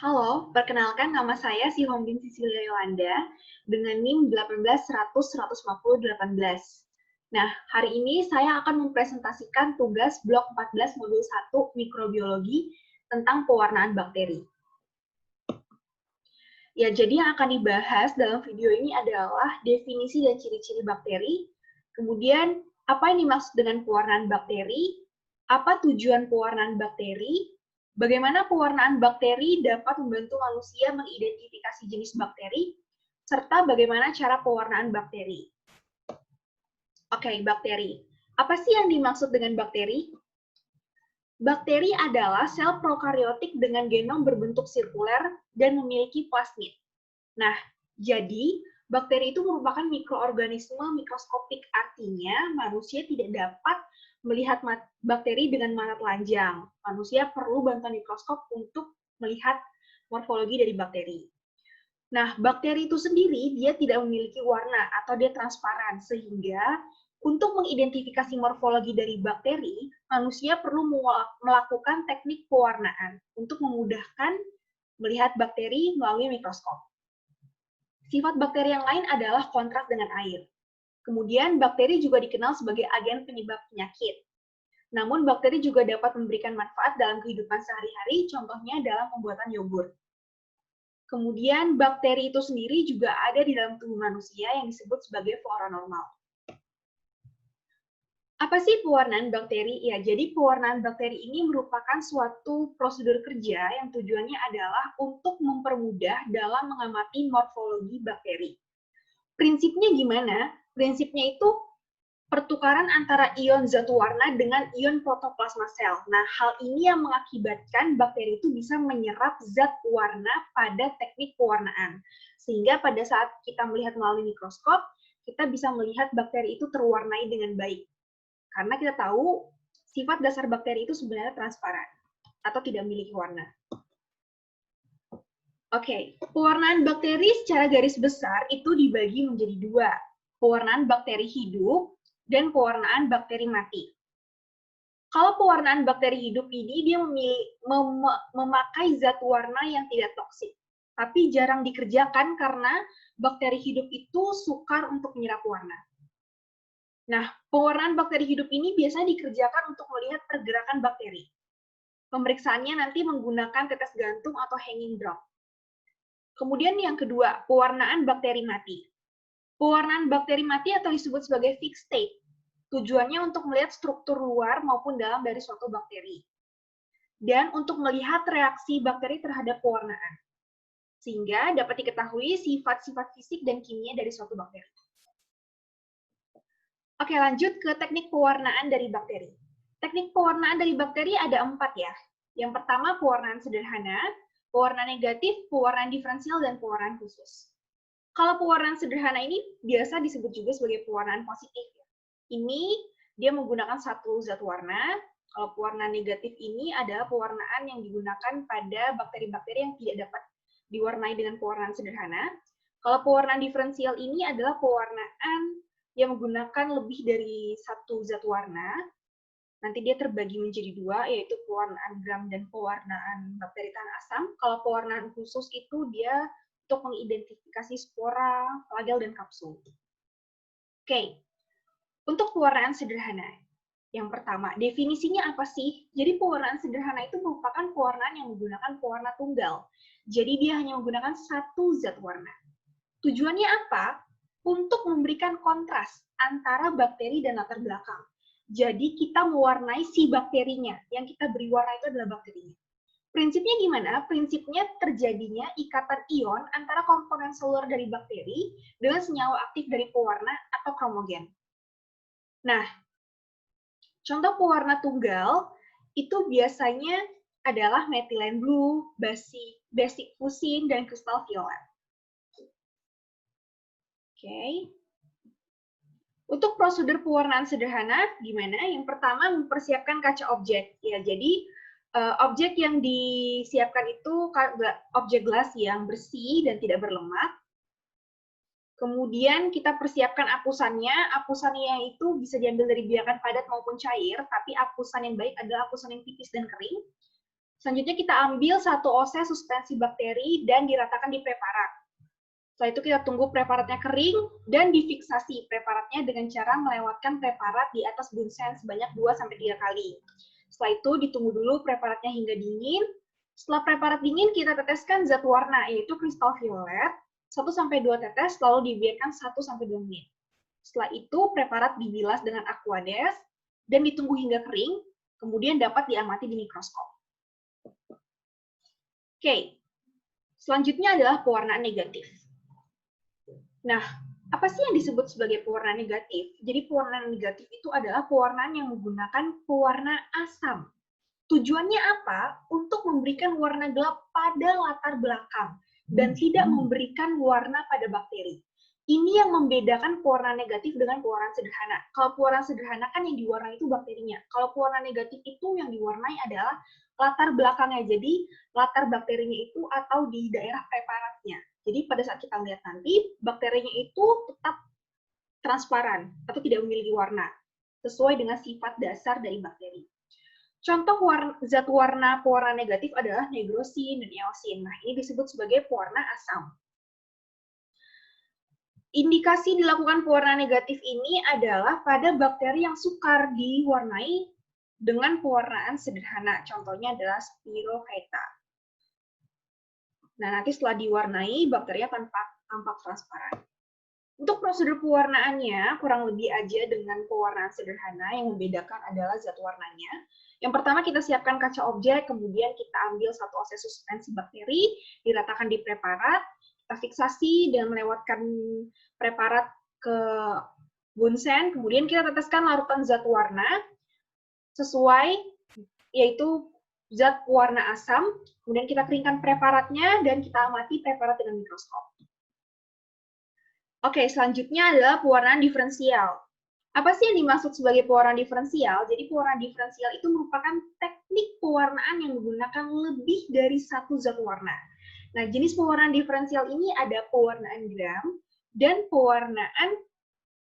Halo, perkenalkan nama saya Sihombing Sisilia Yolanda dengan NIM 181005018. Nah, hari ini saya akan mempresentasikan tugas blok 14 modul 1 mikrobiologi tentang pewarnaan bakteri. Ya, jadi yang akan dibahas dalam video ini adalah definisi dan ciri-ciri bakteri, kemudian apa yang dimaksud dengan pewarnaan bakteri, apa tujuan pewarnaan bakteri, bagaimana pewarnaan bakteri dapat membantu manusia mengidentifikasi jenis bakteri, serta bagaimana cara pewarnaan bakteri. Oke, bakteri. Apa sih yang dimaksud dengan bakteri? Bakteri adalah sel prokariotik dengan genom berbentuk sirkuler dan memiliki plasmid. Nah, jadi bakteri itu merupakan mikroorganisme mikroskopik, artinya manusia tidak dapat melihat bakteri dengan mata telanjang. Manusia perlu bantuan mikroskop untuk melihat morfologi dari bakteri. Nah, bakteri itu sendiri dia tidak memiliki warna atau dia transparan, sehingga untuk mengidentifikasi morfologi dari bakteri, manusia perlu melakukan teknik pewarnaan untuk memudahkan melihat bakteri melalui mikroskop. Sifat bakteri yang lain adalah kontras dengan air. Kemudian, bakteri juga dikenal sebagai agen penyebab penyakit. Namun, bakteri juga dapat memberikan manfaat dalam kehidupan sehari-hari, contohnya dalam pembuatan yogurt. Kemudian, bakteri itu sendiri juga ada di dalam tubuh manusia yang disebut sebagai flora normal. Apa sih pewarnaan bakteri? Ya, jadi pewarnaan bakteri ini merupakan suatu prosedur kerja yang tujuannya adalah untuk mempermudah dalam mengamati morfologi bakteri. Prinsipnya gimana? Prinsipnya itu pertukaran antara ion zat warna dengan ion protoplasma sel. Nah, hal ini yang mengakibatkan bakteri itu bisa menyerap zat warna pada teknik pewarnaan. Sehingga pada saat kita melihat melalui mikroskop, kita bisa melihat bakteri itu terwarnai dengan baik. Karena kita tahu sifat dasar bakteri itu sebenarnya transparan atau tidak memiliki warna. Oke, pewarnaan bakteri secara garis besar itu dibagi menjadi dua. Pewarnaan bakteri hidup dan pewarnaan bakteri mati. Kalau pewarnaan bakteri hidup ini, dia memakai zat warna yang tidak toksik. Tapi jarang dikerjakan karena bakteri hidup itu sukar untuk menyerap warna. Nah, pewarnaan bakteri hidup ini biasanya dikerjakan untuk melihat pergerakan bakteri. Pemeriksaannya nanti menggunakan tetes gantung atau hanging drop. Kemudian yang kedua, pewarnaan bakteri mati. Pewarnaan bakteri mati atau disebut sebagai fixed state. Tujuannya untuk melihat struktur luar maupun dalam dari suatu bakteri. Dan untuk melihat reaksi bakteri terhadap pewarnaan. Sehingga dapat diketahui sifat-sifat fisik dan kimia dari suatu bakteri. Oke, lanjut ke teknik pewarnaan dari bakteri. Teknik pewarnaan dari bakteri ada 4 ya. Yang pertama, pewarnaan sederhana, pewarnaan negatif, pewarnaan diferensial, dan pewarnaan khusus. Kalau pewarnaan sederhana ini biasa disebut juga sebagai pewarnaan positif. Ini dia menggunakan satu zat warna. Kalau pewarnaan negatif ini adalah pewarnaan yang digunakan pada bakteri-bakteri yang tidak dapat diwarnai dengan pewarnaan sederhana. Kalau pewarnaan diferensial ini adalah pewarnaan yang menggunakan lebih dari satu zat warna. Nanti dia terbagi menjadi dua, yaitu pewarnaan gram dan pewarnaan bakteri tanah asam. Kalau pewarnaan khusus itu dia untuk mengidentifikasi spora, flagel, dan kapsul. Oke, untuk pewarnaan sederhana. Yang pertama, definisinya apa sih? Jadi pewarnaan sederhana itu merupakan pewarnaan yang menggunakan pewarna tunggal. Jadi dia hanya menggunakan satu zat warna. Tujuannya apa? Untuk memberikan kontras antara bakteri dan latar belakang. Jadi kita mewarnai si bakterinya, yang kita beri warna itu adalah bakterinya. Prinsipnya gimana? Prinsipnya terjadinya ikatan ion antara komponen seluler dari bakteri dengan senyawa aktif dari pewarna atau kromogen. Nah, contoh pewarna tunggal itu biasanya adalah methylene blue, basic fusin, dan kristal violet. Oke. Untuk prosedur pewarnaan sederhana, gimana? Yang pertama, mempersiapkan kaca objek. Ya, jadi objek yang disiapkan itu objek gelas yang bersih dan tidak berlemak. Kemudian kita persiapkan apusannya. Apusannya itu bisa diambil dari biakan padat maupun cair, tapi apusan yang baik adalah apusan yang tipis dan kering. Selanjutnya kita ambil satu OC suspensi bakteri dan diratakan di preparat. Setelah itu kita tunggu preparatnya kering dan difiksasi preparatnya dengan cara melewatkan preparat di atas bunsen sebanyak 2-3 kali. Setelah itu ditunggu dulu preparatnya hingga dingin. Setelah preparat dingin, kita teteskan zat warna, yaitu kristal violet, 1-2 tetes, lalu dibiarkan 1-2 menit. Setelah itu, preparat dibilas dengan aqueous dan ditunggu hingga kering, kemudian dapat diamati di mikroskop. Oke, selanjutnya adalah pewarnaan negatif. Nah, apa sih yang disebut sebagai pewarnaan negatif? Jadi pewarnaan negatif itu adalah pewarnaan yang menggunakan pewarna asam. Tujuannya apa? Untuk memberikan warna gelap pada latar belakang dan tidak memberikan warna pada bakteri. Ini yang membedakan pewarnaan negatif dengan pewarnaan sederhana. Kalau pewarnaan sederhana kan yang diwarnai itu bakterinya. Kalau pewarnaan negatif itu yang diwarnai adalah latar belakangnya. Jadi latar bakterinya itu atau di daerah preparatnya. Jadi pada saat kita lihat nanti, bakterinya itu tetap transparan atau tidak memiliki warna, sesuai dengan sifat dasar dari bakteri. Contoh zat warna pewarna negatif adalah nigrosin dan eosin. Nah, ini disebut sebagai pewarna asam. Indikasi dilakukan pewarnaan negatif ini adalah pada bakteri yang sukar diwarnai dengan pewarnaan sederhana. Contohnya adalah Spirochaeta. Nah, nanti setelah diwarnai, bakteri akan tampak transparan. Untuk prosedur pewarnaannya, kurang lebih aja dengan pewarnaan sederhana, yang membedakan adalah zat warnanya. Yang pertama, kita siapkan kaca objek, kemudian kita ambil satu OC suspensi bakteri, diratakan di preparat, kita fiksasi dan melewatkan preparat ke bunsen, kemudian kita teteskan larutan zat warna sesuai, yaitu zat warna asam, kemudian kita keringkan preparatnya dan kita amati preparat dengan mikroskop. Oke, selanjutnya adalah pewarnaan diferensial. Apa sih yang dimaksud sebagai pewarnaan diferensial? Jadi pewarnaan diferensial itu merupakan teknik pewarnaan yang menggunakan lebih dari satu zat warna. Nah, jenis pewarnaan diferensial ini ada pewarnaan gram dan pewarnaan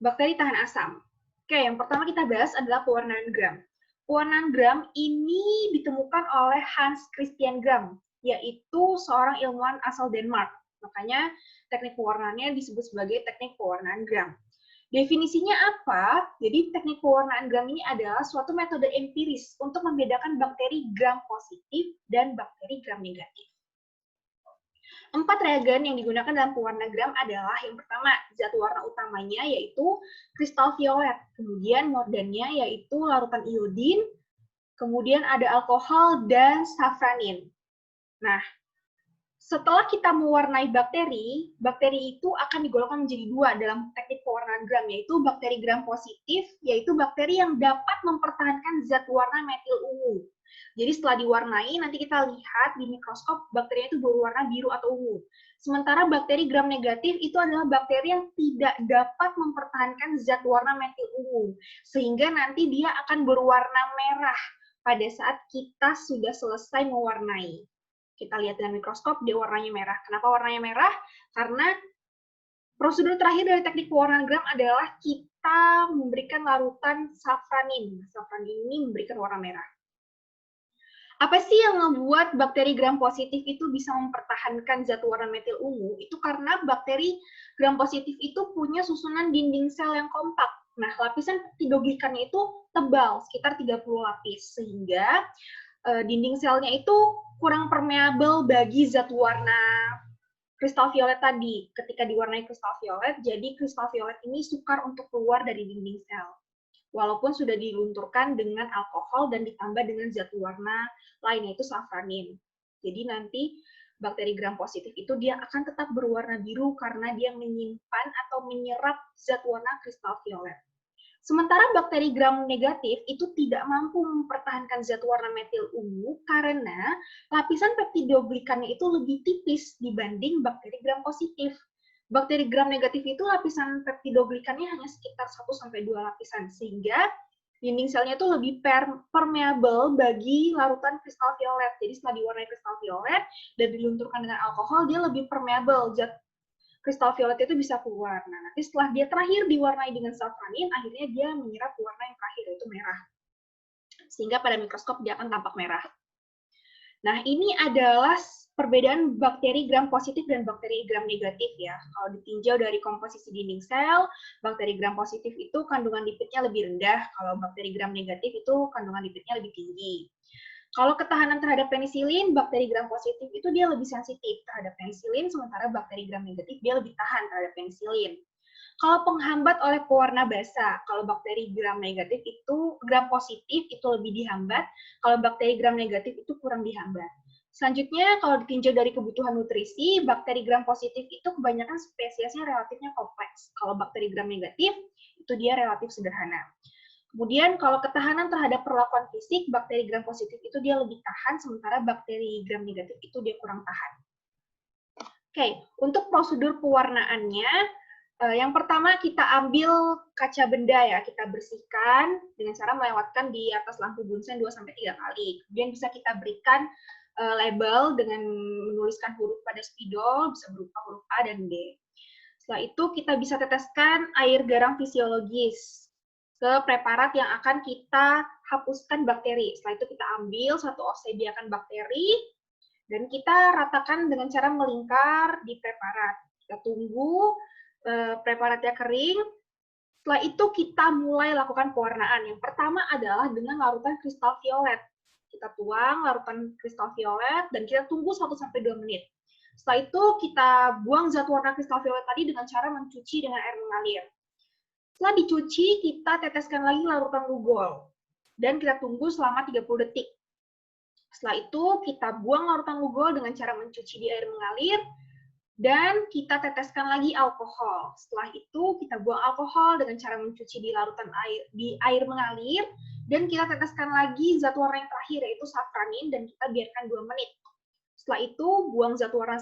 bakteri tahan asam. Oke, yang pertama kita bahas adalah pewarnaan gram. Pewarnaan gram ini ditemukan oleh Hans Christian Gram, yaitu seorang ilmuwan asal Denmark. Makanya teknik pewarnaannya disebut sebagai teknik pewarnaan gram. Definisinya apa? Jadi teknik pewarnaan gram ini adalah suatu metode empiris untuk membedakan bakteri gram positif dan bakteri gram negatif. 4 reagen yang digunakan dalam pewarna gram adalah yang pertama, zat warna utamanya yaitu kristal violet, kemudian mordannya yaitu larutan iodin, kemudian ada alkohol dan safranin. Nah, setelah kita mewarnai bakteri, bakteri itu akan digolongkan menjadi dua dalam teknik pewarnaan gram, yaitu bakteri gram positif, yaitu bakteri yang dapat mempertahankan zat warna metil ungu. Jadi setelah diwarnai, nanti kita lihat di mikroskop bakterinya itu berwarna biru atau ungu. Sementara bakteri gram negatif itu adalah bakteri yang tidak dapat mempertahankan zat warna metil ungu, sehingga nanti dia akan berwarna merah pada saat kita sudah selesai mewarnai. Kita lihat dengan mikroskop, dia warnanya merah. Kenapa warnanya merah? Karena prosedur terakhir dari teknik pewarnaan gram adalah kita memberikan larutan safranin. Safranin ini memberikan warna merah. Apa sih yang membuat bakteri gram positif itu bisa mempertahankan zat warna metil ungu? Itu karena bakteri gram positif itu punya susunan dinding sel yang kompak. Nah, lapisan peptidoglikannya itu tebal, sekitar 30 lapis, sehingga dinding selnya itu kurang permeabel bagi zat warna kristal violet tadi. Ketika diwarnai kristal violet, jadi kristal violet ini sukar untuk keluar dari dinding sel. Walaupun sudah dilunturkan dengan alkohol dan ditambah dengan zat warna lain, yaitu safranin. Jadi nanti bakteri gram positif itu dia akan tetap berwarna biru karena dia menyimpan atau menyerap zat warna kristal violet. Sementara bakteri gram negatif itu tidak mampu mempertahankan zat warna metil ungu karena lapisan peptidoglikannya itu lebih tipis dibanding bakteri gram positif. Bakteri gram negatif itu lapisan peptidoglikannya hanya sekitar 1-2 lapisan, sehingga dinding selnya itu lebih permeabel bagi larutan kristal violet. Jadi setelah diwarnai kristal violet dan dilunturkan dengan alkohol, dia lebih permeabel, zat kristal violet itu bisa keluar. Nah, nanti setelah dia terakhir diwarnai dengan safranin, akhirnya dia menyerap warna yang terakhir, yaitu merah. Sehingga pada mikroskop dia akan tampak merah. Nah, ini adalah perbedaan bakteri gram positif dan bakteri gram negatif ya. Kalau ditinjau dari komposisi dinding sel, bakteri gram positif itu kandungan lipidnya lebih rendah, kalau bakteri gram negatif itu kandungan lipidnya lebih tinggi. Kalau ketahanan terhadap penisilin, bakteri gram positif itu dia lebih sensitif terhadap penisilin, sementara bakteri gram negatif dia lebih tahan terhadap penisilin. Kalau penghambat oleh pewarna basa, kalau bakteri gram negatif itu, gram positif itu lebih dihambat, kalau bakteri gram negatif itu kurang dihambat. Selanjutnya, kalau ditinjau dari kebutuhan nutrisi, bakteri gram positif itu kebanyakan spesiesnya relatifnya kompleks. Kalau bakteri gram negatif, itu dia relatif sederhana. Kemudian, kalau ketahanan terhadap perlakuan fisik, bakteri gram positif itu dia lebih tahan, sementara bakteri gram negatif itu dia kurang tahan. Oke, untuk prosedur pewarnaannya, yang pertama kita ambil kaca benda ya, kita bersihkan dengan cara melewatkan di atas lampu bunsen 2-3 kali. Kemudian bisa kita berikan label dengan menuliskan huruf pada spidol, bisa berupa huruf A dan D. Setelah itu kita bisa teteskan air garam fisiologis ke preparat yang akan kita hapuskan bakteri. Setelah itu kita ambil satu obsediakan bakteri, dan kita ratakan dengan cara melingkar di preparat. Kita tunggu preparatnya kering. Setelah itu kita mulai lakukan pewarnaan. Yang pertama adalah dengan larutan kristal violet. Kita tuang larutan kristal violet dan kita tunggu 1-2 menit. Setelah itu kita buang zat warna kristal violet tadi dengan cara mencuci dengan air mengalir. Setelah dicuci, kita teteskan lagi larutan Lugol dan kita tunggu selama 30 detik. Setelah itu, kita buang larutan Lugol dengan cara mencuci di air mengalir, dan kita teteskan lagi alkohol. Setelah itu, kita buang alkohol dengan cara mencuci di larutan air mengalir, dan kita teteskan lagi zat warna yang terakhir, yaitu safranin, dan kita biarkan 2 menit. Setelah itu, buang zat warna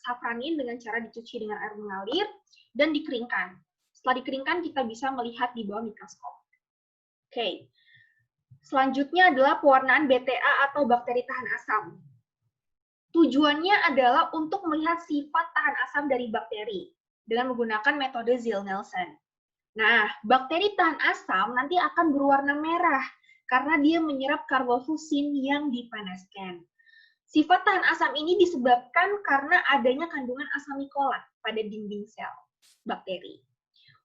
safranin dengan cara dicuci dengan air mengalir, dan dikeringkan. Setelah dikeringkan, kita bisa melihat di bawah mikroskop. Oke. Selanjutnya adalah pewarnaan BTA atau bakteri tahan asam. Tujuannya adalah untuk melihat sifat tahan asam dari bakteri dengan menggunakan metode Ziehl-Neelsen. Nah, bakteri tahan asam nanti akan berwarna merah karena dia menyerap karbonfusin yang dipanaskan. Sifat tahan asam ini disebabkan karena adanya kandungan asam nikolat pada dinding sel bakteri.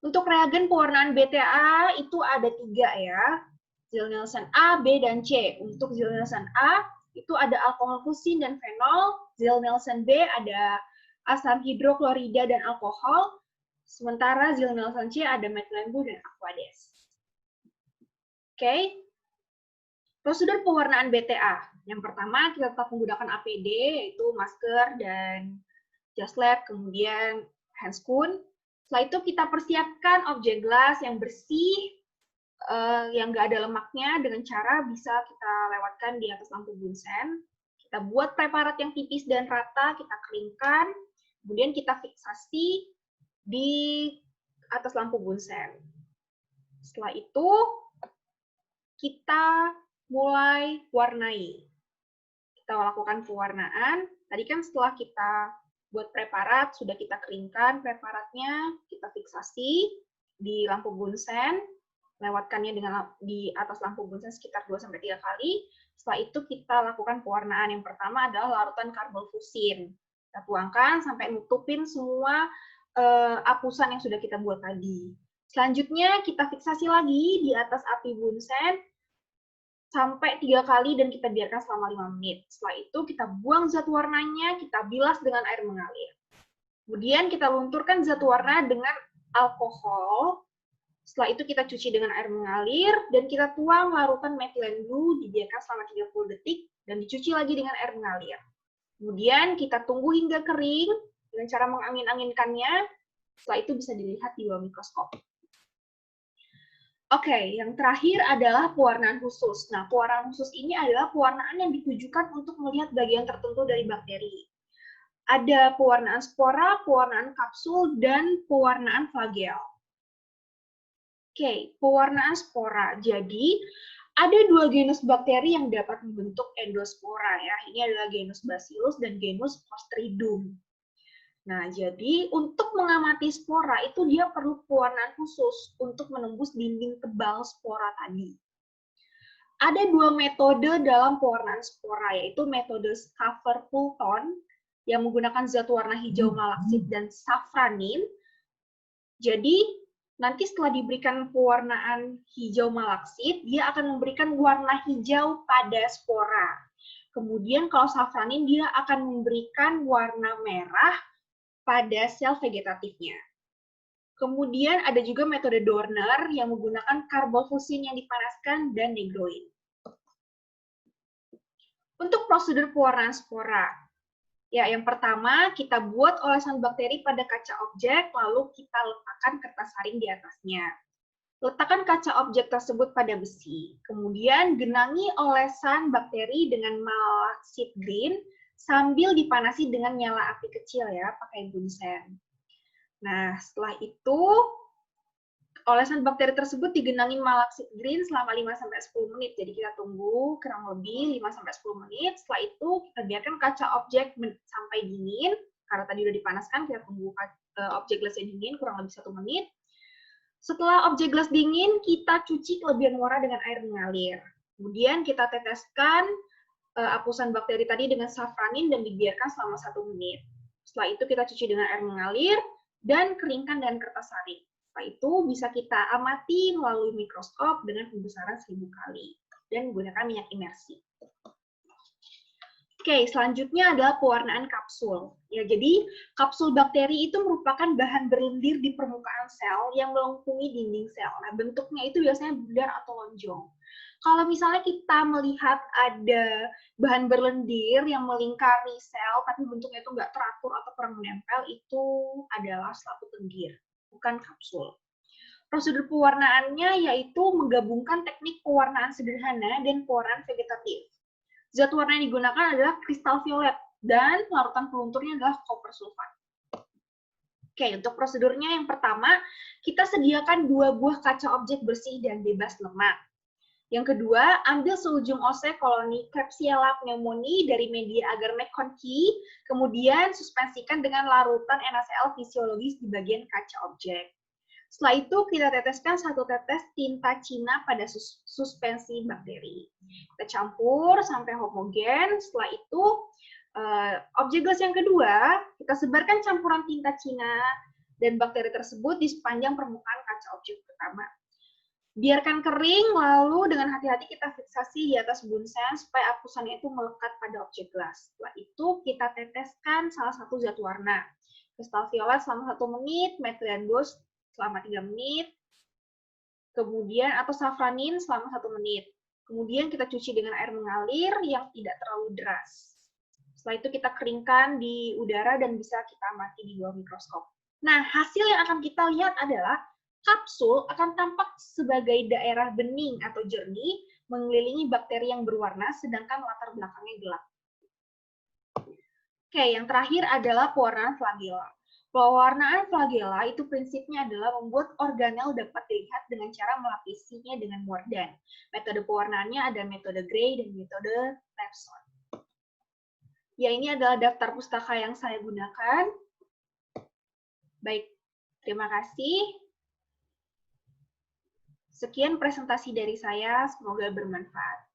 Untuk reagen pewarnaan BTA itu ada 3 ya. Ziehl-Neelsen A, B, dan C. Untuk Ziehl-Neelsen A, itu ada alkohol fusin dan fenol. Ziehl-Neelsen B ada asam hidroklorida dan alkohol. Sementara Ziehl-Neelsen C ada metilen blue dan aqueous. Oke. Prosedur pewarnaan BTA. Yang pertama, kita tetap menggunakan APD, yaitu masker dan jas lab, kemudian handscoon. Setelah itu kita persiapkan objek gelas yang bersih, yang nggak ada lemaknya dengan cara bisa kita lewatkan di atas lampu bunsen. Kita buat preparat yang tipis dan rata, kita keringkan, kemudian kita fiksasi di atas lampu bunsen. Setelah itu, kita mulai warnai. Kita lakukan pewarnaan. Tadi kan setelah kita buat preparat, sudah kita keringkan preparatnya, kita fiksasi di lampu bunsen, lewatkannya di atas lampu bunsen sekitar 2-3 kali. Setelah itu kita lakukan pewarnaan. Yang pertama adalah larutan karbonfusin. Kita tuangkan sampai nutupin semua apusan yang sudah kita buat tadi. Selanjutnya kita fiksasi lagi di atas api bunsen sampai 3 kali dan kita biarkan selama 5 menit. Setelah itu kita buang zat warnanya, kita bilas dengan air mengalir. Kemudian kita lunturkan zat warna dengan alkohol. Setelah itu kita cuci dengan air mengalir, dan kita tuang larutan metilen blue, dibiarkan selama 30 detik, dan dicuci lagi dengan air mengalir. Kemudian kita tunggu hingga kering, dengan cara mengangin-anginkannya, setelah itu bisa dilihat di bawah mikroskop. Oke, yang terakhir adalah pewarnaan khusus. Nah, pewarnaan khusus ini adalah pewarnaan yang ditujukan untuk melihat bagian tertentu dari bakteri. Ada pewarnaan spora, pewarnaan kapsul, dan pewarnaan flagel. Oke, pewarnaan spora. Jadi, ada 2 genus bakteri yang dapat membentuk endospora ya. Ini adalah genus Bacillus dan genus Clostridium. Nah, jadi untuk mengamati spora itu dia perlu pewarnaan khusus untuk menembus dinding tebal spora tadi. Ada dua metode dalam pewarnaan spora, yaitu metode Staver-Fulton yang menggunakan zat warna hijau malaksit dan safranin. Jadi, nanti setelah diberikan pewarnaan hijau malaksit, dia akan memberikan warna hijau pada spora. Kemudian kalau safranin, dia akan memberikan warna merah pada sel vegetatifnya. Kemudian ada juga metode Dorner yang menggunakan karbofuscin yang dipanaskan dan negroid. Untuk prosedur pewarnaan spora, ya yang pertama kita buat olesan bakteri pada kaca objek, lalu kita letakkan kertas saring di atasnya. Letakkan kaca objek tersebut pada besi, kemudian genangi olesan bakteri dengan malaksit green sambil dipanasi dengan nyala api kecil ya, pakai bunsen. Nah, setelah itu, olesan bakteri tersebut digenangi malaksit green selama 5-10 menit. Jadi kita tunggu kurang lebih 5-10 menit. Setelah itu, kita biarkan kaca objek sampai dingin. Karena tadi udah dipanaskan, kita tunggu objek gelasnya dingin kurang lebih 1 menit. Setelah objek gelas dingin, kita cuci kelebihan warna dengan air mengalir. Kemudian kita teteskan hapusan bakteri tadi dengan safranin dan dibiarkan selama 1 menit. Setelah itu kita cuci dengan air mengalir dan keringkan dengan kertas saring. Setelah itu bisa kita amati melalui mikroskop dengan pembesaran 1000 kali dan menggunakan minyak imersi. Oke, selanjutnya adalah pewarnaan kapsul. Ya, jadi kapsul bakteri itu merupakan bahan berlendir di permukaan sel yang melengkungi dinding sel. Nah, bentuknya itu biasanya bundar atau lonjong. Kalau misalnya kita melihat ada bahan berlendir yang melingkari sel, tapi bentuknya itu nggak teratur atau kurang menempel, itu adalah selaput lendir, bukan kapsul. Prosedur pewarnaannya yaitu menggabungkan teknik pewarnaan sederhana dan pewarnaan vegetatif. Zat warna yang digunakan adalah kristal violet, dan larutan pelunturnya adalah koper sulfat. Oke, untuk prosedurnya yang pertama, kita sediakan 2 buah kaca objek bersih dan bebas lemak. Yang kedua, ambil seujung ose koloni Klebsiella pneumoniae dari media agar-mat Conkey, kemudian suspensikan dengan larutan NaCl fisiologis di bagian kaca objek. Setelah itu, kita teteskan 1 tetes tinta Cina pada suspensi bakteri. Kita campur sampai homogen. Setelah itu, objek gelas yang kedua, kita sebarkan campuran tinta Cina dan bakteri tersebut di sepanjang permukaan kaca objek pertama. Biarkan kering, lalu dengan hati-hati kita fiksasi di atas bunsen supaya hapusannya itu melekat pada objek gelas. Setelah itu kita teteskan salah satu zat warna. Kristal violet selama 1 menit, methylen ghost selama 3 menit, kemudian atau safranin selama 1 menit. Kemudian kita cuci dengan air mengalir yang tidak terlalu deras. Setelah itu kita keringkan di udara dan bisa kita amati di bawah mikroskop. Nah, hasil yang akan kita lihat adalah kapsul akan tampak sebagai daerah bening atau jernih mengelilingi bakteri yang berwarna, sedangkan latar belakangnya gelap. Oke, yang terakhir adalah pewarnaan flagela. Pewarnaan flagela itu prinsipnya adalah membuat organel dapat dilihat dengan cara melapisinya dengan mordan. Metode pewarnaannya ada metode Gray dan metode Levson. Ya, ini adalah daftar pustaka yang saya gunakan. Baik, terima kasih. Sekian presentasi dari saya, semoga bermanfaat.